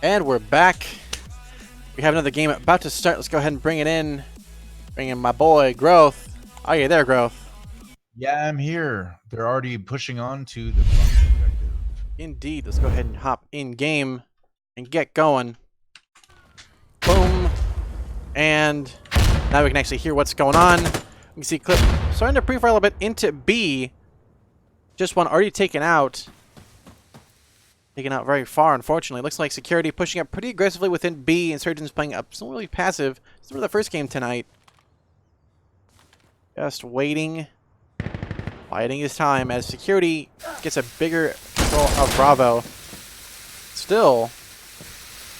And we're back. We have another game about to start. Let's go ahead and bring it in. Bring in my boy, Growth. Oh, yeah, there, Growth. Yeah, I'm here. They're already pushing on to the front objective. Indeed. Let's go ahead and hop in game and get going. Boom. And now we can actually hear what's going on. You can see Clip starting to pre-fire a little bit into B. Just one already taken out. Taken out very far, unfortunately. Looks like security pushing up pretty aggressively within B. Insurgents playing up still really passive. This is the first game tonight. Just waiting. Biding his time as security gets a bigger control of Bravo. Still,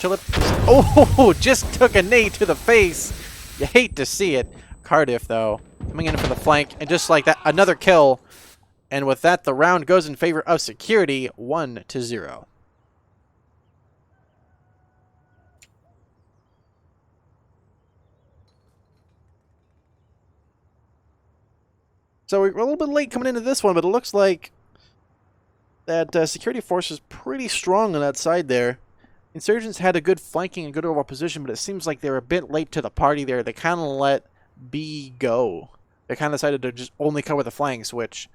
Chilip. Oh, just took a nade to the face. You hate to see it. Cardif, though, coming in for the flank, and just like that, another kill. And with that, the round goes in favor of security, 1-0. So we're a little bit late coming into this one, but it looks like that security force is pretty strong on that side there. Insurgents had a good flanking and good overall position, but it seems like they were a bit late to the party there. They kind of let B go. They kind of decided to just only cover the flanks, which,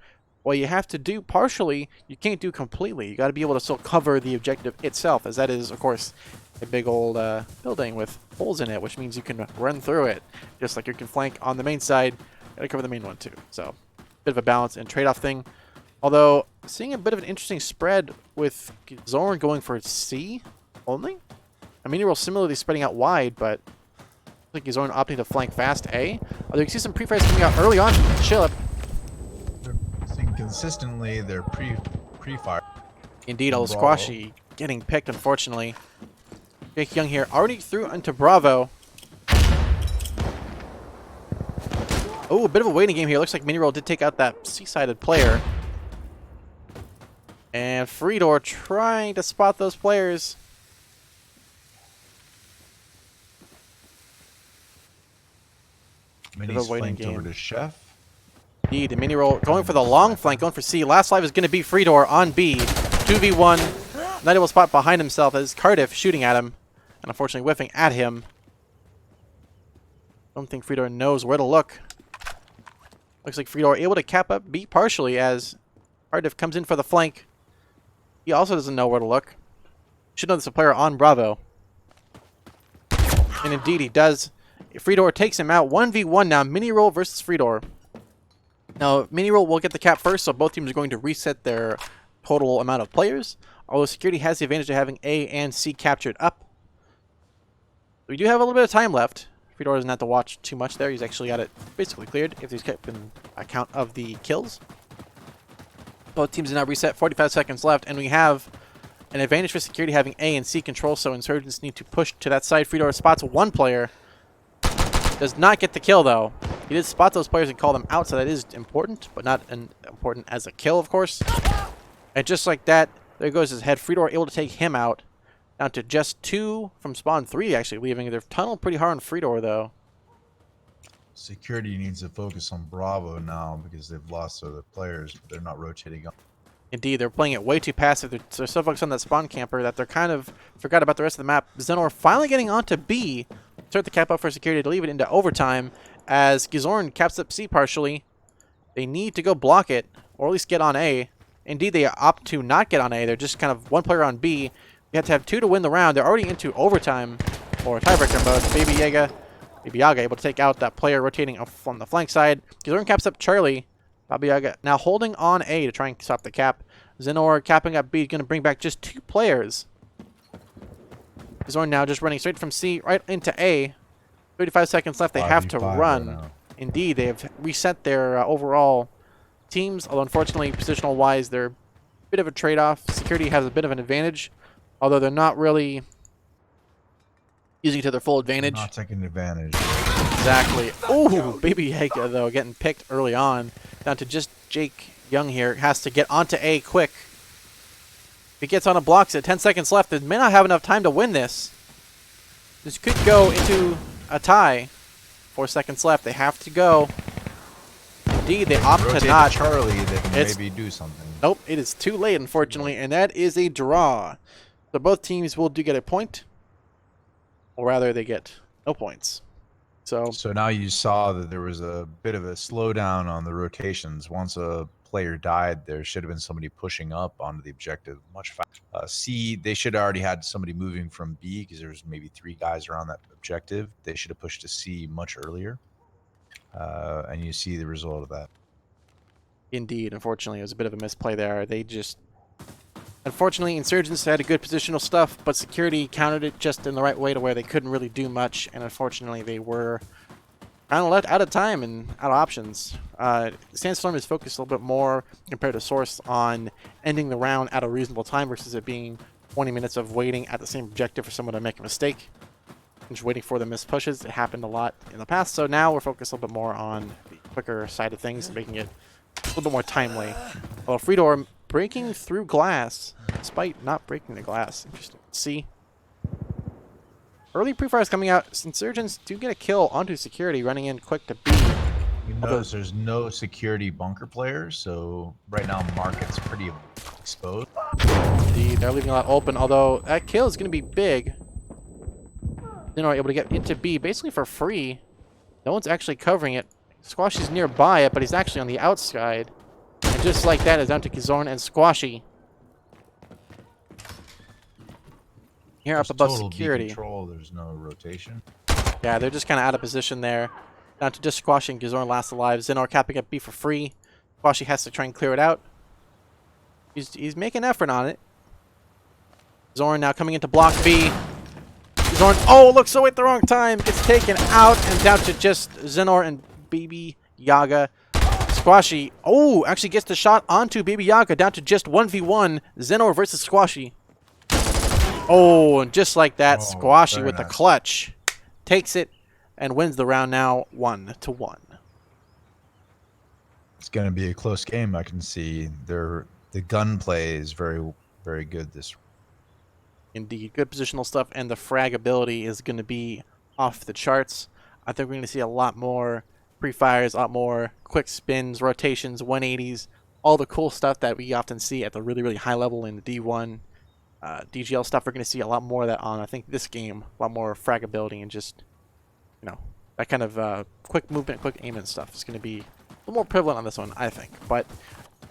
well, you have to do partially. You can't do completely. You got to be able to still cover the objective itself, as that is, of course, a big old building with holes in it, which means you can run through it, just like you can flank on the main side. Got to cover the main one, too. So, bit of a balance and trade-off thing. Although, seeing a bit of an interesting spread with Gyzzorn going for C only. I mean, Miniroll similarly spreading out wide, but I think Gyzzorn opting to flank fast A. Although you can see some pre-fires coming out early on from Chilip. They're seeing consistently their pre-fire. Indeed, all Squoshy getting picked, unfortunately. Jakeyounghere already through into Bravo. Oh, a bit of a waiting game here. Looks like Miniroll did take out that C-sided player. And Freedoor trying to spot those players. Mini's flanked over to Chef. Indeed, and Miniroll going for the long flank, going for C. Last life is going to be Freedoor on B. 2v1. Not able to spot behind himself as Cardif shooting at him. And unfortunately whiffing at him. Don't think Freedoor knows where to look. Looks like Freedoor able to cap up B partially as Cardif comes in for the flank. He also doesn't know where to look. Should know there's a player on Bravo. And indeed he does. Freedoor takes him out. 1v1 now. Miniroll versus Freedoor. Now, Miniroll will get the cap first, so both teams are going to reset their total amount of players. Although security has the advantage of having A and C captured up. We do have a little bit of time left. Freedoor doesn't have to watch too much there. He's actually got it basically cleared if he's kept in account of the kills. Both teams are now reset. 45 seconds left, and we have an advantage for security having A and C control, so Insurgents need to push to that side. Freedoor spots one player. Does not get the kill, though. He did spot those players and call them out, so that is important, but not important as a kill, of course. And just like that, there goes his head. Freedoor able to take him out. Down to just 2 from spawn 3, actually, leaving their tunnel pretty hard on Freedoor, though. Security needs to focus on Bravo now because they've lost other players, but they're not rotating up. Indeed, they're playing it way too passive. They're so focused on that spawn camper that they're kind of forgot about the rest of the map. Zenor finally getting onto B. Start the cap up for security to leave it into overtime as Gyzzorn caps up C partially. They need to go block it, or at least get on A. Indeed, they opt to not get on A. They're just kind of one player on B. You have to have 2 to win the round. They're already into overtime, or tiebreaker mode. Baby Yaga able to take out that player rotating from the flank side. Gyzzorn caps up Charlie. Baby Yaga now holding on A to try and stop the cap. Zenor capping up B, going to bring back just 2 players. Gyzzorn now just running straight from C right into A. 35 seconds left. They have to run. Right. Indeed, they have reset their overall teams, although unfortunately, positional-wise, they're a bit of a trade-off. Security has a bit of an advantage, although they're not really using it to their full advantage. Not taking advantage. Exactly. Oh, Baby Yaga, though, getting picked early on. Down to just Jakeyounghere. Has to get onto A quick. If he gets on a blocks it, 10 seconds left. They may not have enough time to win this. This could go into a tie. 4 seconds left. They have to go. Indeed, they opt to not. Charlie, they can maybe do something. Nope, it is too late, unfortunately, and that is a draw. So both teams do get a point, or rather they get no points. So now you saw that there was a bit of a slowdown on the rotations. Once a player died, there should have been somebody pushing up onto the objective much faster. C, they should have already had somebody moving from B because there's maybe 3 guys around that objective. They should have pushed to C much earlier. And you see the result of that. Indeed, unfortunately, it was a bit of a misplay there. They just... Unfortunately, Insurgents had a good positional stuff, but security countered it just in the right way to where they couldn't really do much, and unfortunately they were kind of left out of time and out of options. Sandstorm is focused a little bit more compared to Source on ending the round at a reasonable time versus it being 20 minutes of waiting at the same objective for someone to make a mistake. And just waiting for the missed pushes. It happened a lot in the past, so now we're focused a little bit more on the quicker side of things and making it a little bit more timely. Well, Freedoor breaking through glass, despite not breaking the glass. Interesting. See? Early pre-fires coming out. Insurgents do get a kill onto security, running in quick to B. You notice there's no security bunker players, so right now market's pretty exposed. Indeed, they're leaving a lot open, although that kill is going to be big. Zenor able to get into B basically for free. No one's actually covering it. Squoshy's nearby it, but he's actually on the outside. And just like that, it's down to Gyzzorn and Squoshy. Here up above security. Control, there's no rotation. Yeah, they're just kind of out of position there. Down to just Squoshy and Gyzzorn last alive. Zenor capping up B for free. Squoshy has to try and clear it out. He's making effort on it. Gyzzorn now coming into block B. Gyzzorn, oh, looks away at the wrong time. Gets taken out and down to just Zenor and Baby Yaga. Squoshy, oh, actually gets the shot onto Baby Yaga, down to just 1v1. Zenor versus Squoshy. Oh, and just like that, Squoshy with the clutch takes it and wins the round now 1-1. It's going to be a close game. I can see the gunplay is very, very good this. Indeed, good positional stuff, and the frag ability is going to be off the charts. I think we're going to see a lot more pre-fires, a lot more quick spins, rotations, 180s, all the cool stuff that we often see at the really, really high level in the D1. DGL stuff, we're going to see a lot more of that on, I think, this game. A lot more frag ability and just, you know, that kind of quick movement, quick aim and stuff is going to be a little more prevalent on this one, I think. But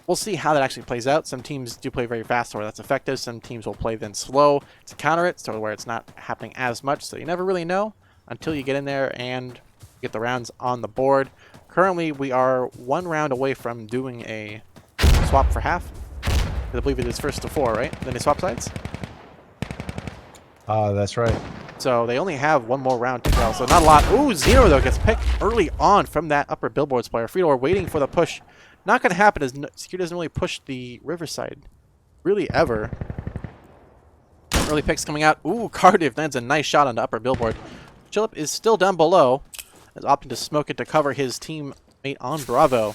we'll see how that actually plays out. Some teams do play very fast where that's effective. Some teams will play then slow to counter it, so where it's not happening as much. So you never really know until you get in there and get the rounds on the board. Currently, we are 1 round away from doing a swap for half. I believe it is first to 4, right? Then they swap sides? That's right. So they only have 1 more round to go, so not a lot. Ooh, Zenor, though, gets picked early on from that upper billboards player. Freedoor waiting for the push. Not going to happen as security doesn't really push the Riverside really ever. Early picks coming out. Ooh, Cardif lands a nice shot on the upper billboard. Chilip is still down below, is opting to smoke it to cover his teammate on Bravo.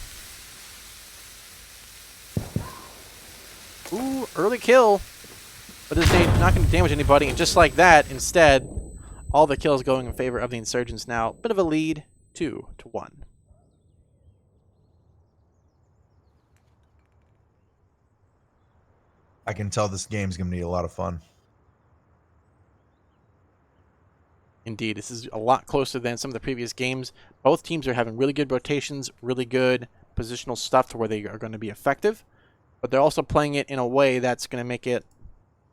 Ooh, early kill. But this ain't not going to damage anybody. And just like that, instead, all the kills going in favor of the Insurgents now. Bit of a lead, 2-1. I can tell this game's going to be a lot of fun. Indeed, this is a lot closer than some of the previous games. Both teams are having really good rotations, really good positional stuff to where they are going to be effective. But they're also playing it in a way that's going to make it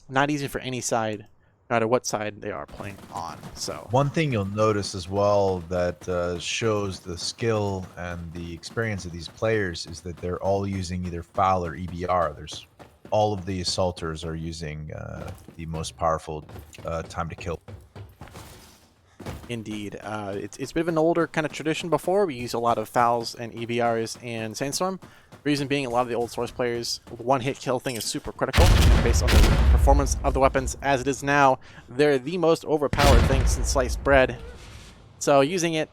not easy for any side, no matter what side they are playing on. So one thing you'll notice as well that shows the skill and the experience of these players is that they're all using either FAL or EBR. There's all of the assaulters are using the most powerful time to kill. Indeed. It's a bit of an older kind of tradition before. We use a lot of FALs and EBRs in Sandstorm. Reason being, a lot of the old Source players, the one-hit kill thing is super critical based on the performance of the weapons. As it is now, they're the most overpowered thing since sliced bread. So using it,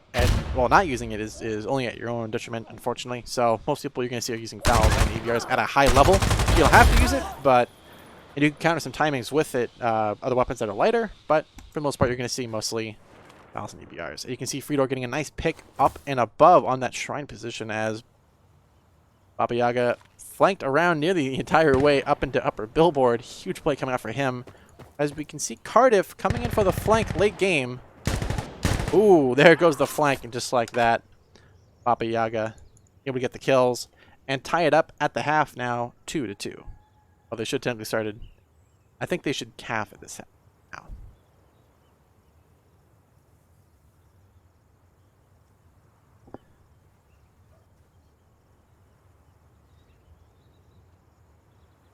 well, not using it is only at your own detriment, unfortunately. So most people you're going to see are using FALs and EBRs at a high level. You don't have to use it, but you can counter some timings with it, other weapons that are lighter. But for the most part, you're going to see mostly FALs and EBRs. You can see Freedoor getting a nice pick up and above on that shrine position as Baba Yaga flanked around nearly the entire way up into upper billboard. Huge play coming out for him. As we can see Cardif coming in for the flank late game. Ooh, there goes the flank, and just like that, Papa Yaga able to get the kills and tie it up at the half now, 2-2. Oh, they should technically started. I think they should half at this half now.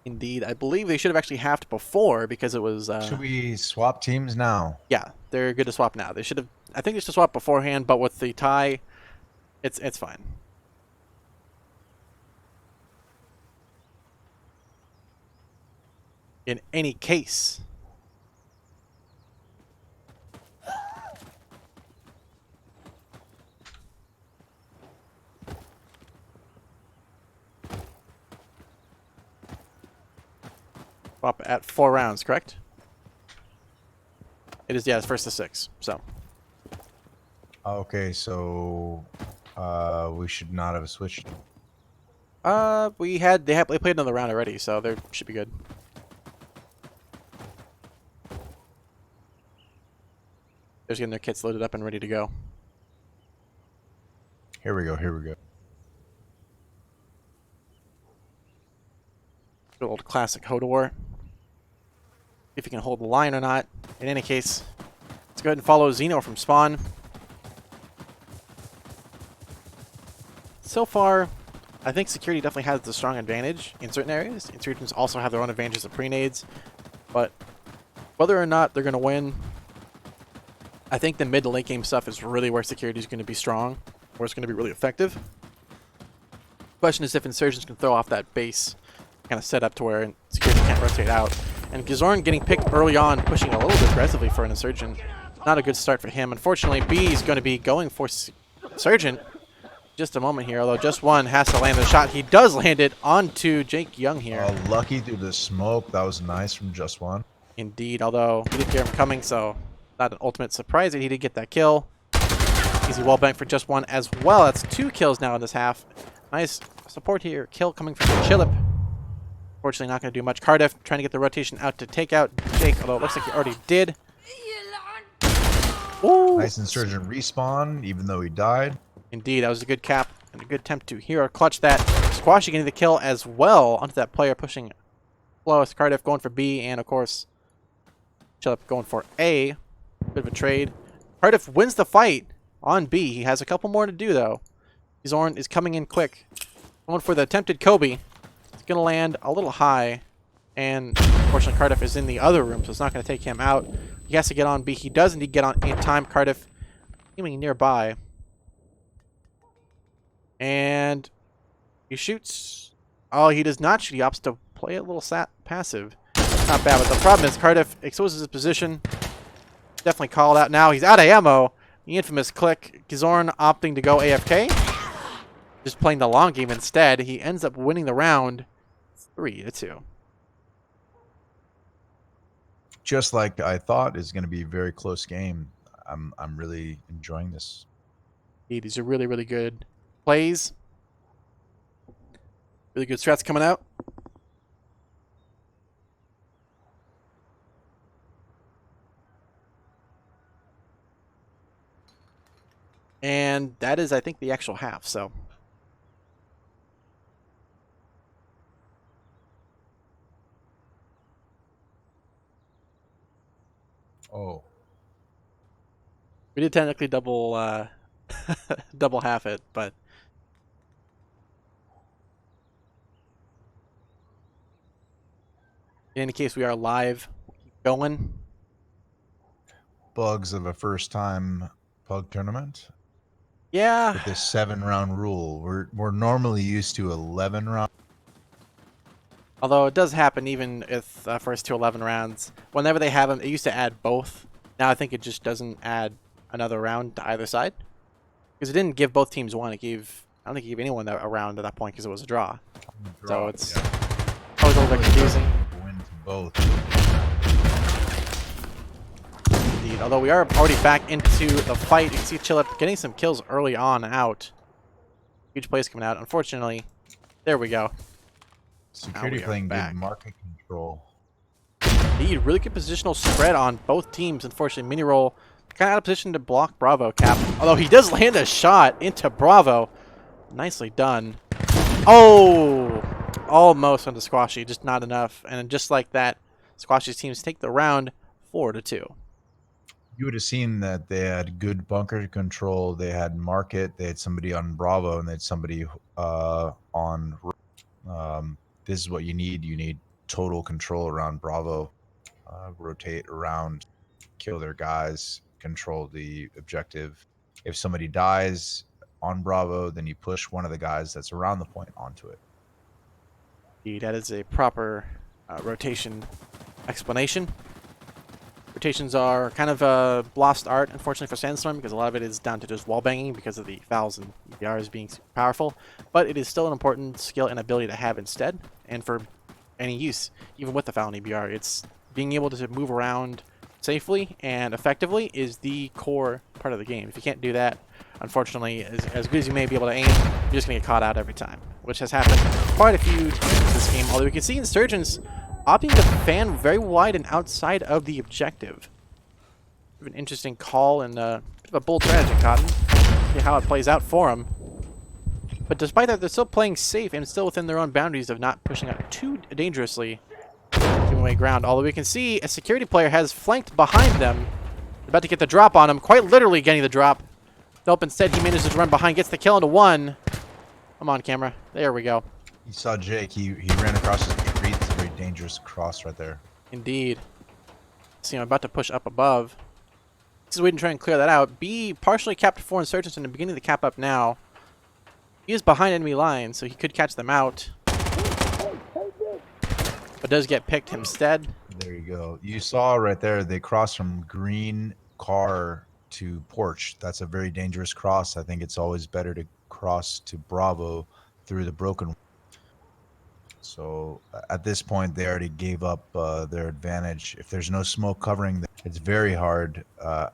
Indeed, I believe they should have actually halved before because it was. Should we swap teams now? Yeah, they're good to swap now. They should have. I think they should swap beforehand, but with the tie, it's fine. In any case. Swap at 4 rounds, correct? It is, yeah, it's first to 6, so. Okay, so we should not have switched. They played another round already, so they should be good. They're just getting their kits loaded up and ready to go. Here we go, here we go. Good old classic Hodor. If you can hold the line or not. In any case, let's go ahead and follow Zenor from spawn. So far, I think security definitely has the strong advantage in certain areas. Insurgents also have their own advantages of pre-nades. But whether or not they're going to win, I think the mid to late game stuff is really where security is going to be strong, where it's going to be really effective. Question is if Insurgents can throw off that base kind of set up to where security can't rotate out. And Gyzzorn getting picked early on, pushing a little bit aggressively for an Insurgent. Not a good start for him. Unfortunately, B is going to be going for Insurgent just a moment here, although JustOne has to land the shot. He does land it onto Jakeyounghere. Oh, lucky through the smoke. That was nice from JustOne. Indeed, although he didn't hear him coming, so not an ultimate surprise that he did get that kill. Easy wall bank for JustOne as well. That's 2 kills now in this half. Nice support here. Kill coming from Chilip. Fortunately, not going to do much. Cardif trying to get the rotation out to take out Jake, although it looks like he already did. Ooh. Nice Insurgent respawn, even though he died. Indeed, that was a good cap and a good attempt to hero clutch that. Squoshy getting the kill as well onto that player, pushing close. Cardif going for B, and of course, Chilip going for A. Bit of a trade. Cardif wins the fight on B. He has a couple more to do, though. Gyzzorn is coming in quick. Going for the attempted Kobe. It's going to land a little high. And, unfortunately, Cardif is in the other room, so it's not going to take him out. He has to get on B. He does indeed get on in time. Cardif aiming nearby. And he shoots. Oh, he does not shoot. He opts to play a little passive. Not bad, but the problem is Cardif exposes his position. Definitely called out now. He's out of ammo. The infamous click. Gyzzorn opting to go AFK. Just playing the long game instead. He ends up winning the round 3-2. Just like I thought is going to be a very close game. I'm really enjoying this. Indeed, these are really, really good plays. Really good strats coming out. And that is, I think, the actual half, so. Oh. We did technically double double half it, but in any case, we are live. Keep going. Bugs of a first-time Pug tournament. Yeah. With this 7-round rule, we're normally used to 11 rounds. Although it does happen even if first to 11 rounds. Whenever they have them, it used to add both. Now I think it just doesn't add another round to either side. Because it didn't give both teams one. It gave, I don't think it gave anyone a round at that point because it was a draw. So it's always a little bit confusing. Win to both. Indeed. Although we are already back into the fight. You can see Chilip getting some kills early on out. Huge plays coming out. Unfortunately, there we go. Security playing back. good market control. Indeed, really good positional spread on both teams. Unfortunately, Miniroll kind of out of position to block Bravo Cap. Although he does land a shot into Bravo. Nicely done. Oh! Almost onto Squoshy, just not enough. And just like that, Squoshy's teams take the round 4-2. You would have seen that they had good bunker control. They had market. They had somebody on Bravo, and they had somebody on. This is what you need. You need total control around Bravo. Rotate around, kill their guys, control the objective. If somebody dies on Bravo, then you push one of the guys that's around the point onto it. Indeed, that is a proper rotation explanation. Rotations are kind of a lost art, unfortunately, for Sandstorm, because a lot of it is down to just wall banging because of the fouls and EBRs being super powerful. But it is still an important skill and ability to have instead, and for any use, even with the foul and EBR. It's being able to move around safely and effectively is the core part of the game. If you can't do that, unfortunately, as good as you may be able to aim, you're just going to get caught out every time, which has happened quite a few times in this game. Although we can see Insurgents opting to fan very wide and outside of the objective. An interesting call and a bit of a bold strategy, Cotton. See how it plays out for them. But despite that, they're still playing safe and still within their own boundaries of not pushing out too dangerously, giving away ground. Although we can see a security player has flanked behind them, about to get the drop on him, quite literally getting the drop. Nope, instead he manages to run behind, gets the kill into one. Come on, camera. There we go. You saw Jake. He ran across the street. It's a very dangerous cross right there. Indeed. See, I'm about to push up above. He's waiting to try and clear that out. B partially capped 4 Insurgents in the beginning of the cap up now. He is behind enemy lines, so he could catch them out. But does get picked instead. There you go. You saw right there, they crossed from green car to porch. That's a very dangerous cross. I think it's always better to cross to Bravo through the broken. So at this point, they already gave up their advantage. If there's no smoke covering them, it's very hard,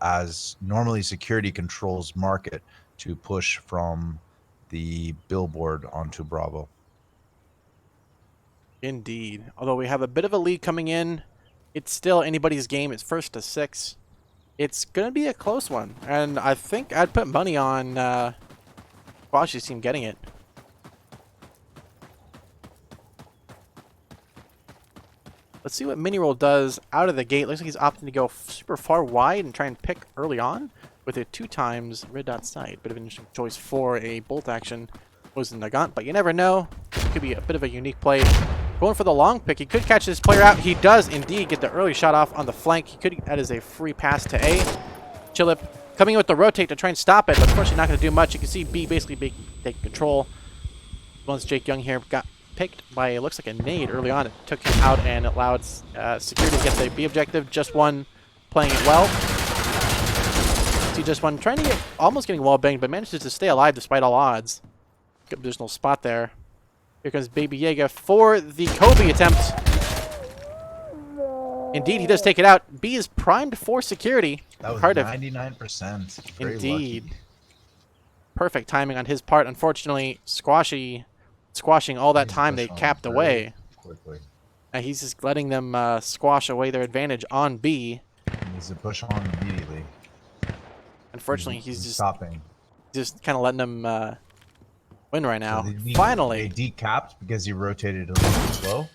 as normally security controls market, to push from the billboard onto Bravo. Indeed. Although we have a bit of a lead coming in, it's still anybody's game. It's 1-6. It's going to be a close one. And I think I'd put money on Squoshy's team getting it. Let's see what Miniroll does out of the gate. Looks like he's opting to go super far wide and try and pick early on with a 2x red dot sight. Bit of an interesting choice for a bolt action. Was in Nagant, but you never know. Could be a bit of a unique play. Going for the long pick. He could catch this player out. He does indeed get the early shot off on the flank. He could. That is a free pass to A. Chilip coming in with the rotate to try and stop it, but unfortunately not going to do much. You can see B basically take control. Once Jakeyounghere got picked by, it looks like a nade early on. It took him out and allowed security to get the B objective. JustOne playing it well. See JustOne trying to get, almost getting wall banged, but manages to stay alive despite all odds. Good positional spot there. Here comes Baby Yaga for the Kobe attempt. Indeed, he does take it out. B is primed for security. That was Cardif. 99%. Very Indeed. lucky. Perfect timing on his part. Unfortunately, squashing all that time they capped away. Quickly. And he's just letting them squash away their advantage on B. He needs to push on immediately. Unfortunately, he's just stopping. Just kind of letting them win right now. So Finally. they decapped because he rotated a little bit slow.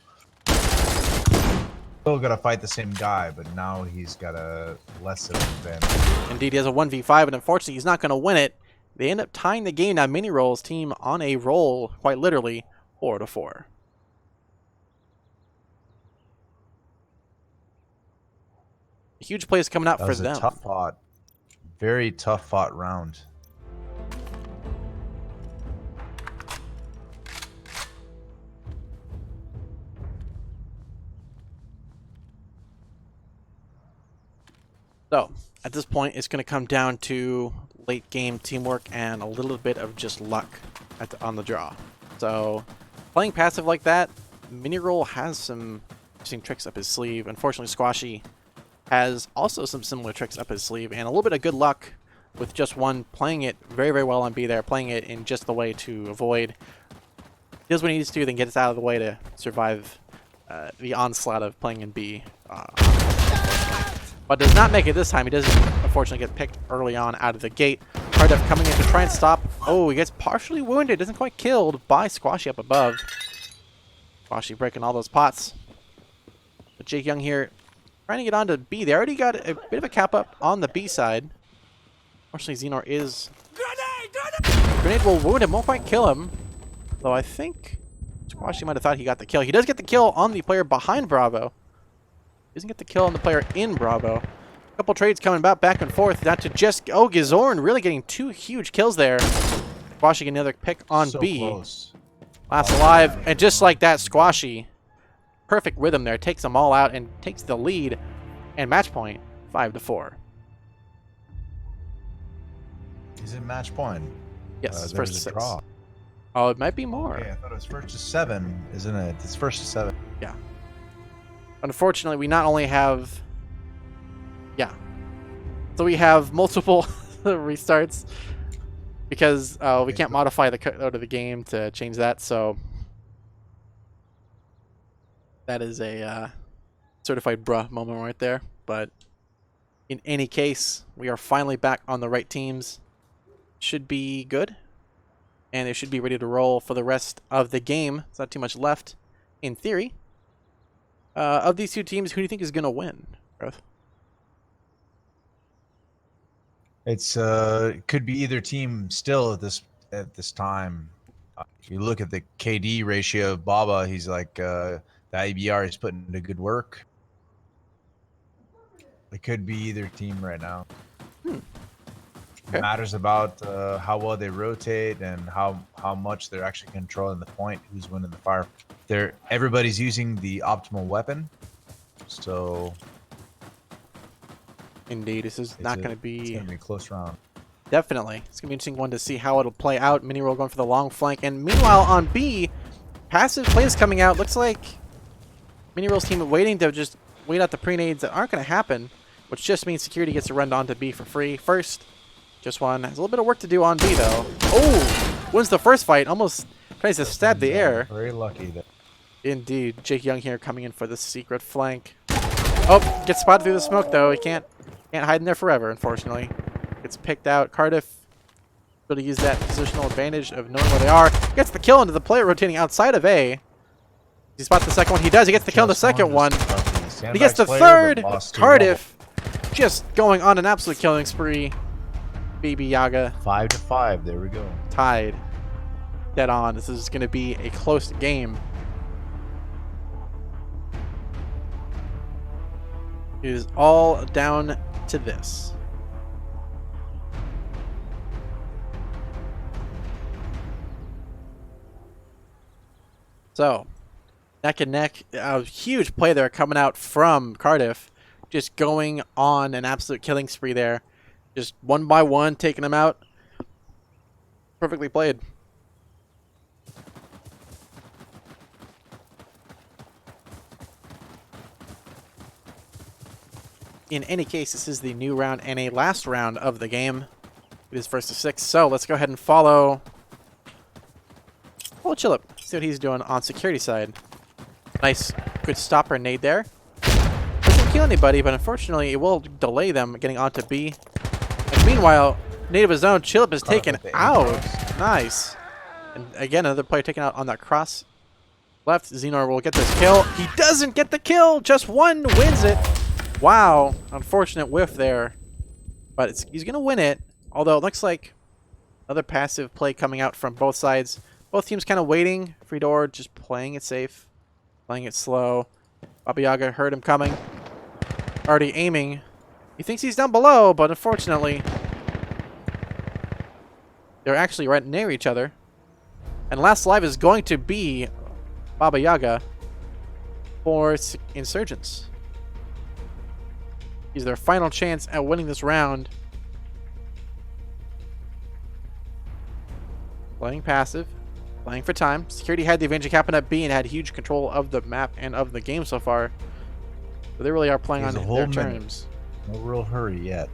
Still got to fight the same guy, but now he's got a less of an advantage. Indeed, he has a 1v5, and unfortunately, he's not going to win it. They end up tying the game now. Miniroll's team on a roll, quite literally, 4-4. Huge plays coming out for them. That was a tough fought. Very tough fought round. So, at this point, it's going to come down to late game teamwork and a little bit of just luck on the draw. So, playing passive like that, Miniroll has some interesting tricks up his sleeve. Unfortunately, Squoshy has also some similar tricks up his sleeve, and a little bit of good luck with JustOne playing it very, very well on B there, playing it in just the way to avoid. Does what he needs to, then gets out of the way to survive the onslaught of playing in B but does not make it this time. He does unfortunately get picked early on out of the gate. Cardif coming in to try and stop. Oh, he gets partially wounded. Doesn't quite killed by Squoshy up above. Squoshy breaking all those pots. But Jakeyounghere trying to get on to B. They already got a bit of a cap up on the B side. Unfortunately, Zenor is... Grenade will wound him, won't quite kill him. Though I think Squoshy might have thought he got the kill. He does get the kill on the player behind Bravo. Doesn't get the kill on the player in Bravo. A couple trades coming about back and forth. Not to just... Oh, Gyzzorn really getting 2 huge kills there. Squoshy getting another pick on So B. close. Last alive. And just like that, Squoshy, perfect rhythm there, takes them all out and takes the lead. And match point, 5-4. Is it match point? Yes, it's there's first to a 6. draw. Oh, it might be more. Okay, I thought it was first to 7, isn't it? It's first to 7. Yeah. Unfortunately, we not only have... Yeah. So we have multiple restarts because we can't modify the code of the game to change that, so... That is a certified bruh moment right there. But in any case, we are finally back on the right teams. Should be good. And they should be ready to roll for the rest of the game. There's not too much left, in theory. Of these two teams, who do you think is going to win, Garth? It's it could be either team still at this time. If you look at the KD ratio of Baba, he's like the IBR is putting into good work. It could be either team right now. Okay. It matters about how well they rotate and how much they're actually controlling the point, who's winning the fire. Everybody's using the optimal weapon, so Indeed, this is not going to be... It's going to be a close round. Definitely. It's going to be an interesting one to see how it'll play out. Miniroll going for the long flank. And meanwhile, on B, passive plays coming out. Looks like Miniroll's team waiting to just wait out the pre-nades that aren't going to happen, which just means security gets to run onto B for free. First, JustOne has a little bit of work to do on B, though. Oh! Wins the first fight. Almost tries to stab the air. Very lucky. That Indeed. Jakeyounghere coming in for the secret flank. Oh! Gets spotted through the smoke, though. He can't hide in there forever, unfortunately. Gets picked out. Cardif able to use that positional advantage of knowing where they are. Gets the kill into the player rotating outside of A. Does he spot the second one? He does. He gets the kill on the second one. He gets the third. Cardif just going on an absolute killing spree. Baby Yaga. 5-5. There we go. Tied. Dead on. This is going to be a close game. It is all down to this. So, neck and neck, a huge play there coming out from Cardif, just going on an absolute killing spree there, just one by one taking them out. Perfectly played. In any case, this is the new round and a last round of the game. It is first to 6, so let's go ahead and follow Chilip. See what he's doing on security side. Nice, good stopper nade there. Doesn't kill anybody, but unfortunately it will delay them getting onto B. And meanwhile, nade of his own, Chilip is taken out. Nice. And again, another player taken out on that cross. Left, Zenor will get this kill. He doesn't get the kill. JustOne wins it. Wow, unfortunate whiff there. But he's going to win it. Although it looks like another passive play coming out from both sides. Both teams kind of waiting. Freedoor just playing it safe. Playing it slow. Baba Yaga heard him coming. Already aiming. He thinks he's down below, but unfortunately they're actually right near each other. And last live is going to be Baba Yaga for Insurgents. Is their final chance at winning this round. Playing passive. Playing for time. Security had the advantage capping at B and had huge control of the map and of the game so far. But they really are playing on their terms. No real hurry yet.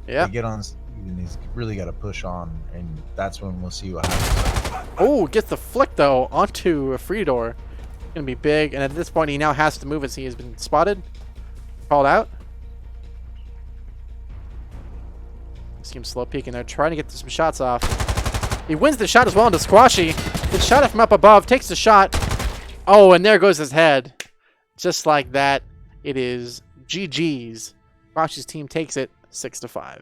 Yeah. They get on and he's really got to push on, and that's when we'll see what happens. Oh, gets the flick though onto a Freedoor. Gonna be big, and at this point he now has to move as he has been spotted. Called out. See him slow peeking there, trying to get some shots off. He wins the shot as well into Squoshy. Gets shot at from up above, takes the shot. Oh, and there goes his head. Just like that, it is GG's. Squoshy's team takes it 6-5.